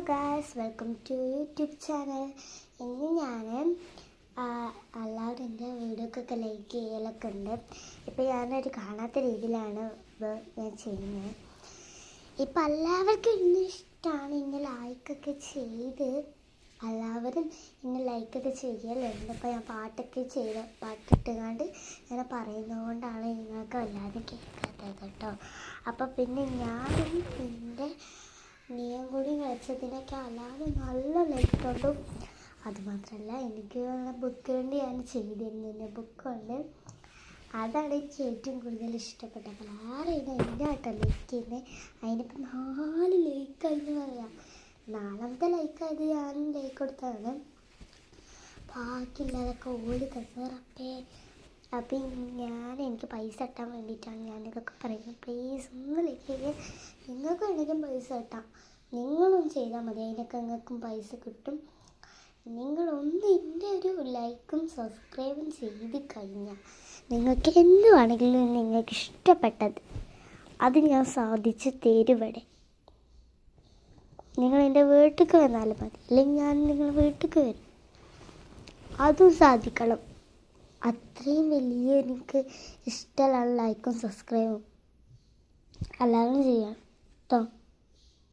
Guys, welcome to YouTube channel. ഇന്ന് ഞാൻ എല്ലാവരും എൻ്റെ വീഡിയോക്കൊക്കെ ലൈക്ക് ചെയ്യലൊക്കെ ഉണ്ട്. ഇപ്പോൾ ഞാനൊരു കാണാത്ത രീതിയിലാണ് ഞാൻ ചെയ്യുന്നത്. ഇപ്പം എല്ലാവർക്കും ഇന്ന് ഇഷ്ടമാണ്, ഇന്നെ ലൈക്കൊക്കെ ചെയ്ത് എല്ലാവരും ഇന്നെ ലൈക്കൊക്കെ ചെയ്യലുണ്ട്. ഇപ്പോൾ ഞാൻ പാട്ടിട്ടുകൊണ്ട് ഇങ്ങനെ പറയുന്നതുകൊണ്ടാണ് നിങ്ങൾക്ക് വല്ലാതെ കേൾക്കാത്തത് കേട്ടോ. അപ്പോൾ പിന്നെ ഞാനും എൻ്റെ നീയും കൂടി കളിച്ചതിനൊക്കെ അല്ലാതെ നല്ല ലൈക്കുണ്ടും. അതുമാത്രമല്ല, എനിക്ക് ബുക്ക് വേണ്ടി ഞാൻ ചെയ്തിരുന്നു. ബുക്കുണ്ട്, അതാണ് എനിക്ക് ഏറ്റവും കൂടുതൽ ഇഷ്ടപ്പെട്ടത്. അപ്പോൾ ആരെയും എൻ്റെ ആട്ടോ ലൈക്ക് ചെയ്യുന്നത്. അതിനിപ്പോൾ 4 ലൈക്കായെന്ന് പറയാം. 4ാമത്തെ ലൈക്കായത് ഞാൻ ലൈക്ക് കൊടുത്തതാണ്. ബാക്കിയുള്ളതൊക്കെ ഓടി തന്നറപ്പേ. അപ്പം എനിക്ക് പൈസ കിട്ടാൻ വേണ്ടിയിട്ടാണ് ഞാനിതൊക്കെ പറയുന്നത്. പ്ലീസ് ഒന്ന് ലൈക്ക് ചെയ്യുക. നിങ്ങൾക്ക് വേണമെങ്കിൽ പൈസ കിട്ടാം, നിങ്ങളൊന്നും ചെയ്താൽ മതി, അതിനൊക്കെ നിങ്ങൾക്കും പൈസ കിട്ടും. നിങ്ങളൊന്ന് എൻ്റെ ഒരു ലൈക്കും സബ്സ്ക്രൈബും ചെയ്ത് കഴിഞ്ഞാൽ നിങ്ങൾക്ക് എന്ത് വേണമെങ്കിലും നിങ്ങൾക്ക് ഇഷ്ടപ്പെട്ടത് അത് ഞാൻ സാധിച്ച് തരുവിടെ. നിങ്ങൾ എൻ്റെ വീട്ടിലേക്ക് വന്നാലും മതി, അല്ലെങ്കിൽ ഞാൻ നിങ്ങളുടെ വീട്ടിലേക്ക് വരും. അതും സാധിക്കണം. അത്രയും വലിയ എനിക്ക് ഇഷ്ടമുള്ള ലൈക്കും സബ്സ്ക്രൈബും എല്ലാവരും ചെയ്യണം കേട്ടോ.